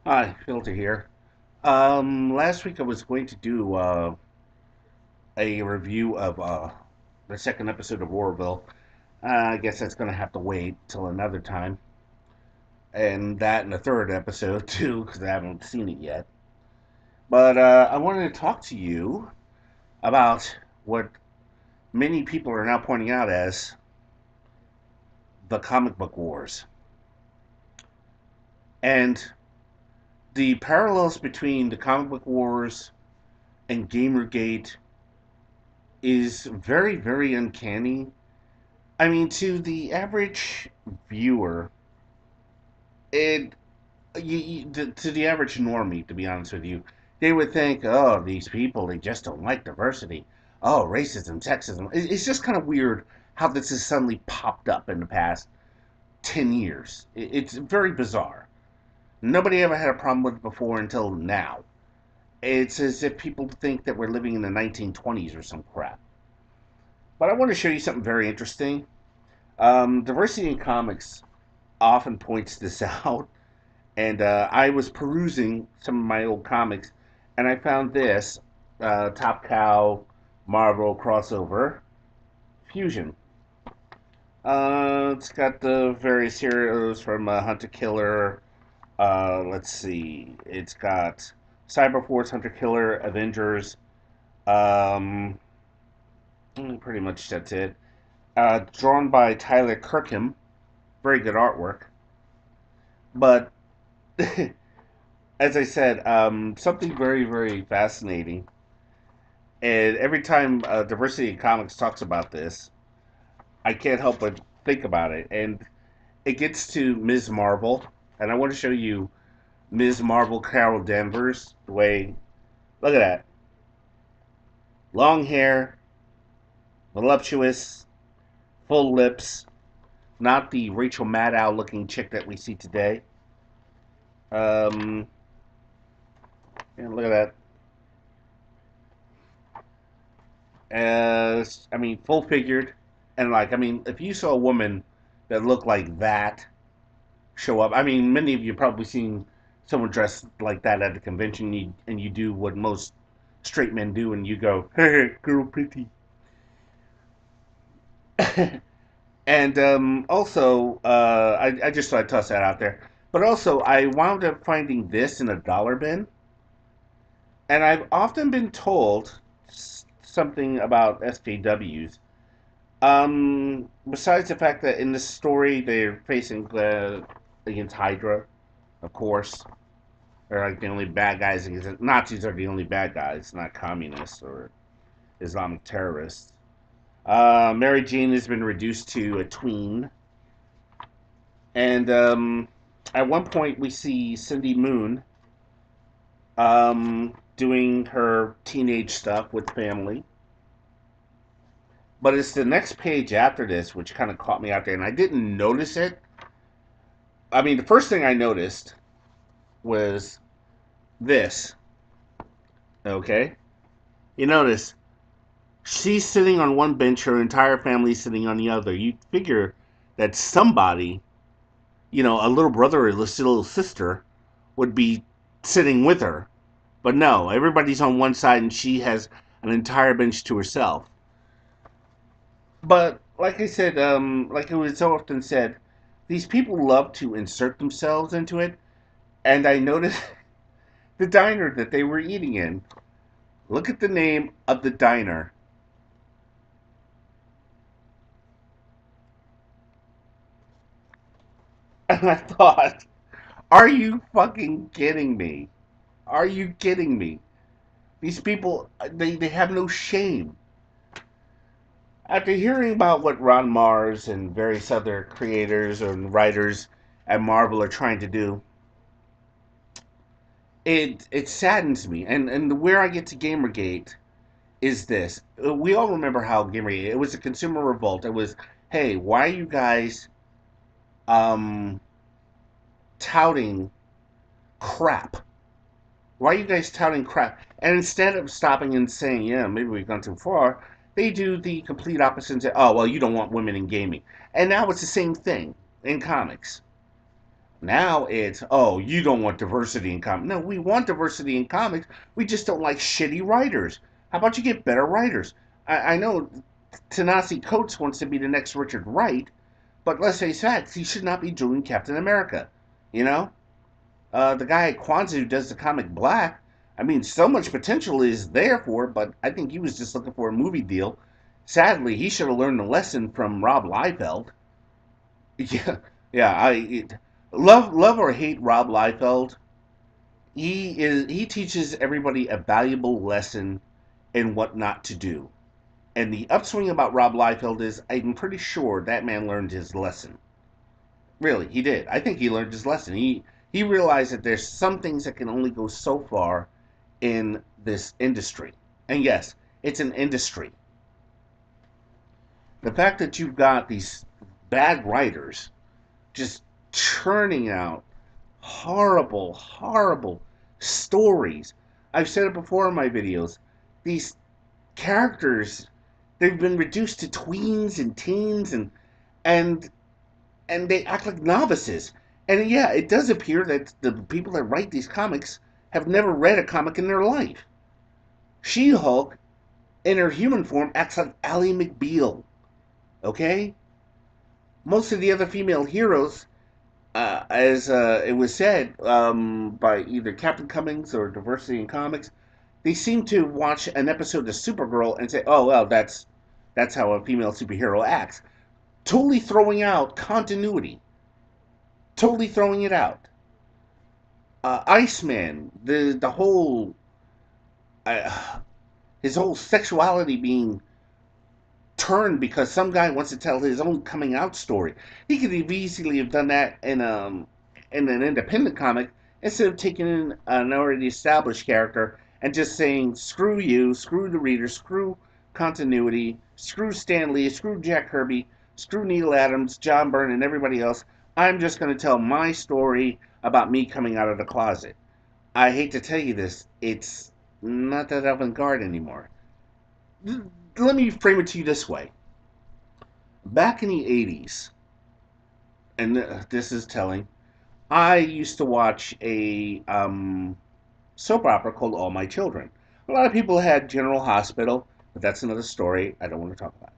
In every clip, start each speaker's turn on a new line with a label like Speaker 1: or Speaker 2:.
Speaker 1: Hi, Filter here. Last week I was going to do a review of the second episode of Orville. I guess that's going to have to wait till another time. And that and the third episode, too, because I haven't seen it yet. But I wanted to talk to you about what many people are now pointing out as the comic book wars. And the parallels between the comic book wars and Gamergate is very, very uncanny. I mean, to the average viewer, it to the average normie, to be honest with you, they would think, "Oh, these people, they just don't like diversity. Oh, racism, sexism." It's just kind of weird how this has suddenly popped up in the past 10 years. It's very bizarre. Nobody ever had a problem with it before until now. It's as if people think that we're living in the 1920s or some crap. But I want to show you something very interesting. Diversity in comics often points this out, and I was perusing some of my old comics, and I found this Top Cow Marvel crossover fusion. It's got the various heroes from Hunter Killer. Let's see, it's got Cyberforce, Hunter Killer, Avengers. Um, Pretty much that's it. Drawn by Tyler Kirkham, very good artwork. But as I said, something very, very fascinating. And every time Diversity in Comics talks about this, I can't help but think about it. And it gets to Ms. Marvel, and I want to show you Ms. Marvel Carol Danvers. The way, look at that, long hair, voluptuous, full lips, not the Rachel Maddow looking chick that we see today. Um, and look at that. I mean, full figured, and like, I mean, if you saw a woman that looked like that show up, I mean, many of you probably seen someone dressed like that at a convention, and you do what most straight men do, and you go, "Hey, girl, pretty." And also, I just thought I'd toss that out there. But also, I wound up finding this in a dollar bin, and I've often been told something about SJWs. Besides the fact that in this story they're facing against Hydra, of course, they're like the only bad guys. Against Nazis are the only bad guys, not communists or Islamic terrorists. Mary Jane has been reduced to a tween, and at one point we see Cindy Moon doing her teenage stuff with family. But it's the next page after this which kind of caught me out there, and I didn't notice it. I mean, the first thing I noticed was this. Okay, you notice she's sitting on one bench, her entire family's sitting on the other. You figure that somebody, a little brother or a little sister, would be sitting with her. But no, everybody's on one side, and she has an entire bench to herself. But like I said, like it was so often said, these people love to insert themselves into it. And I noticed the diner that they were eating in. Look at the name of the diner. And I thought, are you fucking kidding me? Are you kidding me? These people, they have no shame. After hearing about what Ron Mars and various other creators and writers at Marvel are trying to do, it saddens me. And where I get to Gamergate is this. We all remember how Gamergate, it was a consumer revolt. It was, hey, why are you guys um, touting crap? Why are you guys touting crap? And instead of stopping and saying, yeah, maybe we've gone too far, they do the complete opposite and say, oh, well, you don't want women in gaming. And now it's the same thing in comics. Now it's, oh, you don't want diversity in comics. No, we want diversity in comics. We just don't like shitty writers. How about you get better writers? I know Tanasi Coates wants to be the next Richard Wright, but let's face facts, he should not be doing Captain America. You know? The guy at Kwanzaa who does the comic Black, I mean, so much potential is there for it, but I think he was just looking for a movie deal. Sadly, he should have learned a lesson from Rob Liefeld. Yeah, yeah. Love or hate Rob Liefeld. He teaches everybody a valuable lesson in what not to do. And the upswing about Rob Liefeld is, I'm pretty sure that man learned his lesson. Really, he did. I think he learned his lesson. He realized that there's some things that can only go so far in this industry. And yes, it's an industry. The fact that you've got these bad writers just churning out horrible, horrible stories. I've said it before in my videos. These characters, they've been reduced to tweens and teens, and and they act like novices. And yeah, it does appear that the people that write these comics have never read a comic in their life. She-Hulk, in her human form, acts like Ally McBeal. Okay? Most of the other female heroes, as it was said by either Captain Cummings or Diversity in Comics, they seem to watch an episode of Supergirl and say, "Oh well, that's how a female superhero acts," totally throwing out continuity, totally throwing it out. Iceman, the whole uh, his whole sexuality being turned because some guy wants to tell his own coming out story. He could have easily have done that in an independent comic instead of taking in an already established character and just saying screw you, screw the reader, screw continuity, screw Stan Lee, screw Jack Kirby, screw Neil Adams, John Byrne, and everybody else. I'm just going to tell my story about me coming out of the closet. I hate to tell you this, it's not that avant-garde anymore. Let me frame it to you this way. Back in the 80s, and this is telling, I used to watch a soap opera called All My Children. A lot of people had General Hospital, but that's another story I don't want to talk about.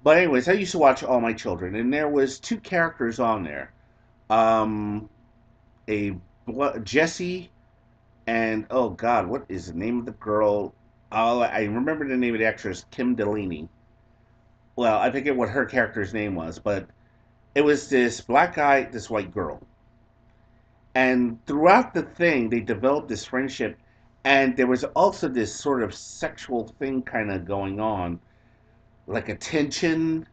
Speaker 1: But anyways, I used to watch All My Children, and there was two characters on there. Um, a Jesse and, oh God, what is the name of the girl? Oh, I remember the name of the actress, Kim Delaney. Well, I forget what her character's name was, but it was this black guy, this white girl. And throughout the thing, they developed this friendship, and there was also this sort of sexual thing kind of going on, like a tension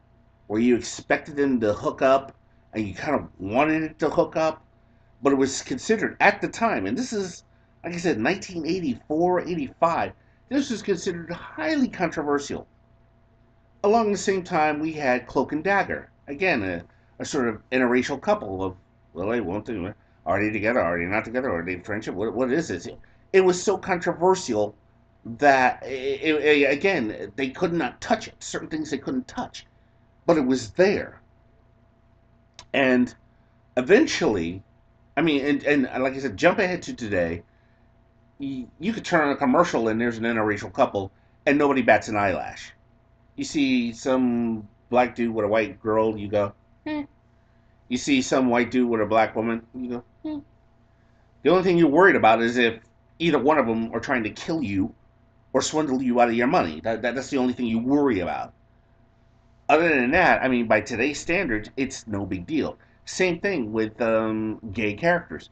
Speaker 1: where you expected them to hook up, and you kind of wanted it to hook up, but it was considered at the time, and this is, like I said, 1984, 85, this was considered highly controversial. Along the same time, we had Cloak and Dagger. Again, a sort of interracial couple of, well, they won't do it. Are they together? Are they not together? Are they friendship? What is this? It was so controversial that, again, they could not touch it. Certain things they couldn't touch. But it was there. And eventually, I mean, and like I said, jump ahead to today, you could turn on a commercial and there's an interracial couple and nobody bats an eyelash. You see some black dude with a white girl, you go, eh. You see some white dude with a black woman, you go, eh. The only thing you're worried about is if either one of them are trying to kill you or swindle you out of your money. That's the only thing you worry about. Other than that, I mean, by today's standards, it's no big deal. Same thing with gay characters.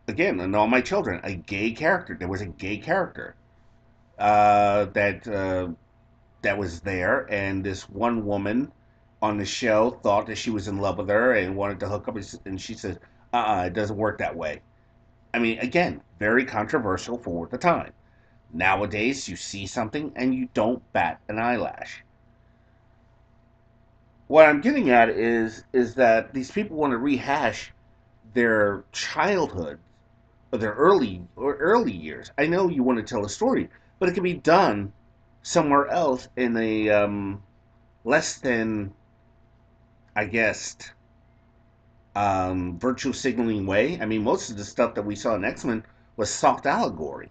Speaker 1: Again, in All My Children, a gay character. There was a gay character that was there, and this one woman on the show thought that she was in love with her and wanted to hook up, and she said, it doesn't work that way. I mean, again, very controversial for the time. Nowadays, you see something and you don't bat an eyelash. What I'm getting at is that these people want to rehash their childhood or their early years. I know you want to tell a story, but it can be done somewhere else in a less than, I guess, virtue signaling way. I mean, most of the stuff that we saw in X-Men was soft allegory.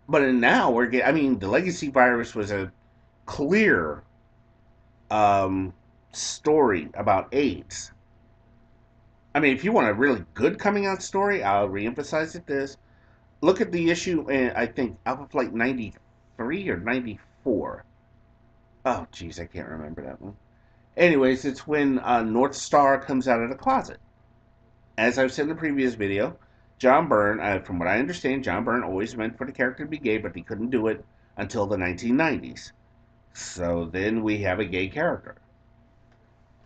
Speaker 1: But now we're getting, I mean, the legacy virus was a clear um, story about AIDS. I mean, if you want a really good coming out story, I'll reemphasize it this. Look at the issue in, I think, Alpha Flight 93 or 94. Oh, jeez, I can't remember that one. Anyways, it's when North Star comes out of the closet. As I've said in the previous video, John Byrne, from what I understand, John Byrne always meant for the character to be gay, but he couldn't do it until the 1990s. So then we have a gay character.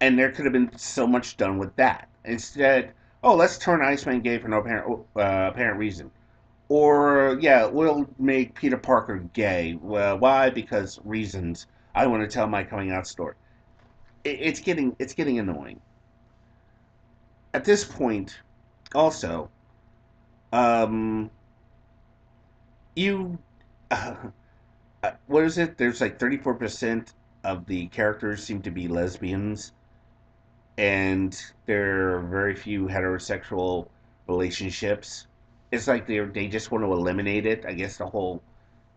Speaker 1: And there could have been so much done with that. Instead, oh, let's turn Iceman gay for no apparent reason. Or, yeah, we'll make Peter Parker gay. Well, why? Because reasons. I want to tell my coming out story. It's getting annoying. At this point, also, um, you, what is it? There's like 34% of the characters seem to be lesbians, and there are very few heterosexual relationships. It's like they just want to eliminate it. I guess the whole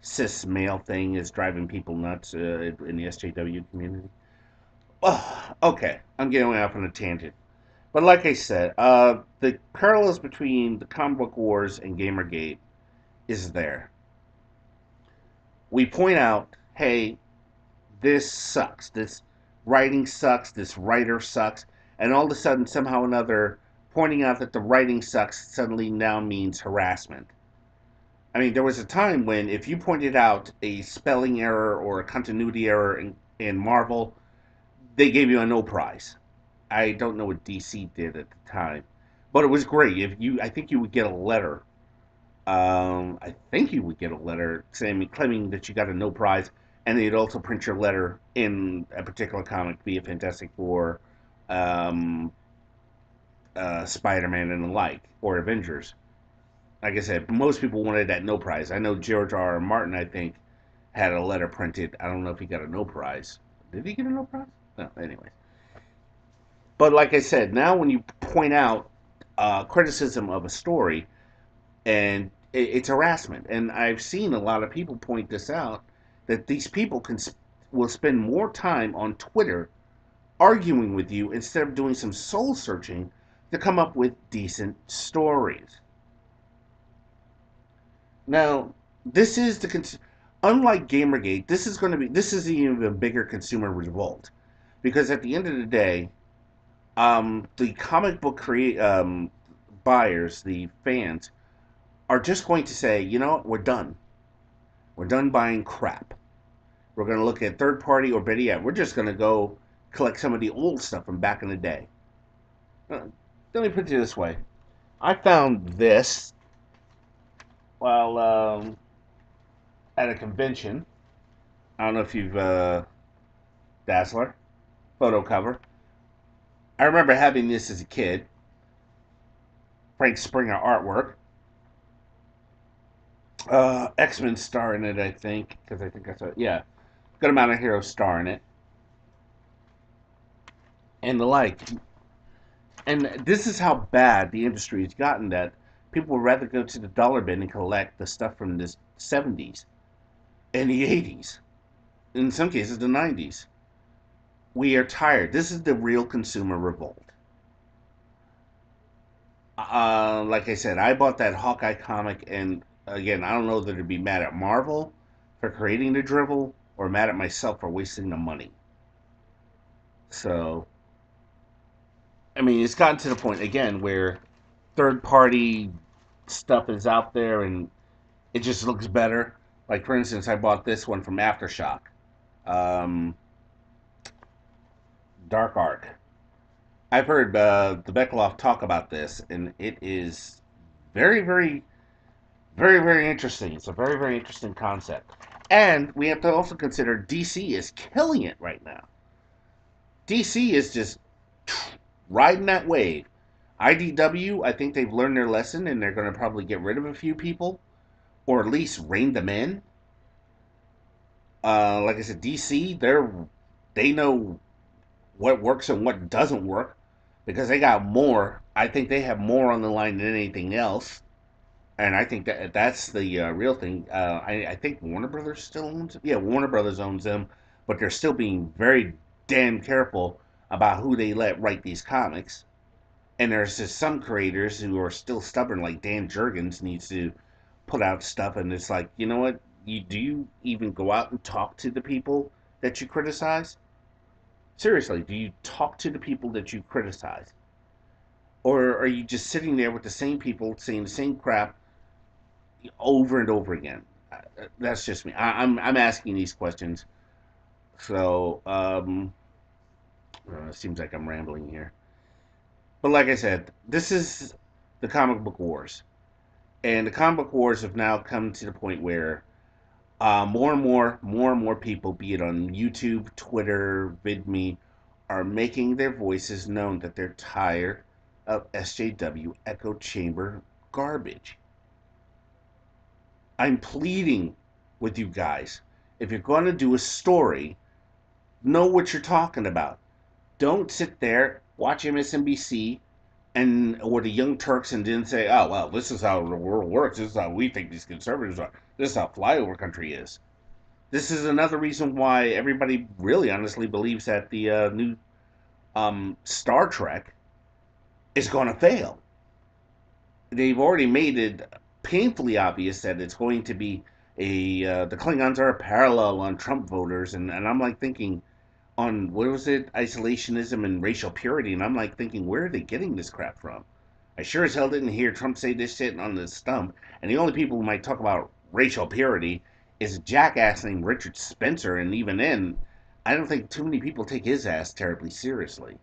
Speaker 1: cis male thing is driving people nuts in the SJW community. Oh, okay, I'm getting off on a tangent. But like I said, the parallels between the comic book wars and Gamergate is there. We point out, hey, this sucks. This writing sucks. This writer sucks. And all of a sudden, somehow or another, pointing out that the writing sucks suddenly now means harassment. I mean, there was a time when if you pointed out a spelling error or a continuity error in Marvel, they gave you a no prize. I don't know what DC did at the time, but it was great. If you, I think you would get a letter. I think you would get a letter saying claiming that you got a no prize, and they'd also print your letter in a particular comic, be it Fantastic Four, um, Spider-Man, and the like, or Avengers. Like I said, most people wanted that no prize. I know George R. R. Martin, I think, had a letter printed. I don't know if he got a no prize. Did he get a no prize? No, anyway. But like I said, now when you point out criticism of a story, and it's harassment, and I've seen a lot of people point this out that these people will spend more time on Twitter arguing with you instead of doing some soul searching to come up with decent stories. Now, this is unlike Gamergate. This is even a bigger consumer revolt because at the end of the day, the comic book buyers, the fans, are just going to say, you know what, we're done. We're done buying crap. We're going to look at third party, or better yet, we're just going to go collect some of the old stuff from back in the day. Uh, Let me put it this way. I found this while at a convention. I don't know if you've Dazzler photo cover. I remember having this as a kid. Frank Springer artwork. X-Men star in it, I think, because I think that's a yeah, good amount of hero star in it, and the like. And this is how bad the industry has gotten that people would rather go to the dollar bin and collect the stuff from the 70s and the 80s, in some cases the 90s. We are tired. This is the real consumer revolt. Like I said, I bought that Hawkeye comic, and again, I don't know that I'd be mad at Marvel for creating the drivel or mad at myself for wasting the money. So, I mean, it's gotten to the point again where third party stuff is out there and it just looks better. Like, for instance, I bought this one from Aftershock, um, Dark Arc. I've heard the Beckloff talk about this, and it is very, very, very, very interesting. It's a very, very interesting concept. And we have to also consider DC is killing it right now. DC is just riding that wave. IDW, I think they've learned their lesson, and they're going to probably get rid of a few people, or at least rein them in. Like I said, DC, they know what works and what doesn't work. because they got more. I think they have more on the line than anything else, and I think that that's the real thing. I think Warner Brothers still owns it. Yeah, Warner Brothers owns them, but they're still being very damn careful about who they let write these comics. And there's just some creators who are still stubborn, like Dan Jurgens needs to put out stuff, and it's like, you know what? Do you even go out and talk to the people that you criticize? Seriously, do you talk to the people that you criticize? Or are you just sitting there with the same people saying the same crap over and over again? That's just me. I'm asking these questions. So it seems like I'm rambling here. But like I said, this is the comic book wars, and the comic book wars have now come to the point where more and more people, be it on YouTube, Twitter, VidMe, are making their voices known that they're tired of SJW echo chamber garbage. I'm pleading with you guys. If you're going to do a story, know what you're talking about. Don't sit there, watch MSNBC and or the Young Turks and then say, "Oh well, this is how the world works. This is how we think these conservatives are. This is how flyover country is." This is another reason why everybody really honestly believes that the new Star Trek is going to fail. They've already made it painfully obvious that it's going to be the Klingons are a parallel on Trump voters, and I'm like thinking on what was it, isolationism and racial purity, and I'm like thinking, where are they getting this crap from? I sure as hell didn't hear Trump say this shit on the stump, and the only people who might talk about racial purity is a jackass named Richard Spencer, and even then, I don't think too many people take his ass terribly seriously.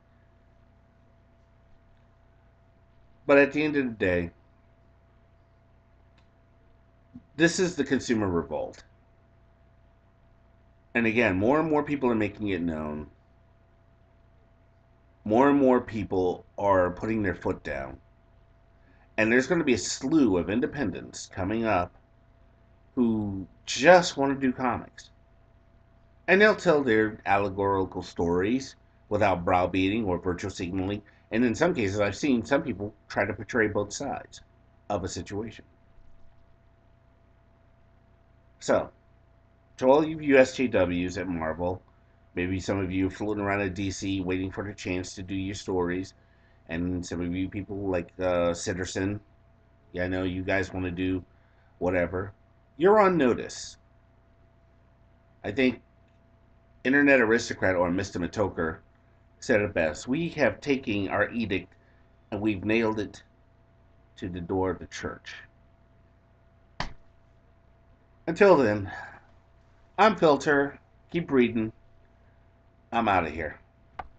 Speaker 1: But at the end of the day, this is the consumer revolt. And again, more and more people are making it known. More and more people are putting their foot down. And there's going to be a slew of independents coming up who just want to do comics. And they'll tell their allegorical stories without browbeating or virtue signaling. And in some cases, I've seen some people try to portray both sides of a situation. So, to all you USJWs at Marvel, maybe some of you floating around at DC waiting for the chance to do your stories, and some of you people like Citizen, yeah, I know you guys want to do whatever. You're on notice. I think Internet Aristocrat or Mr. Matoker said it best. We have taken our edict and we've nailed it to the door of the church. Until then, I'm Filter. Keep reading. I'm out of here.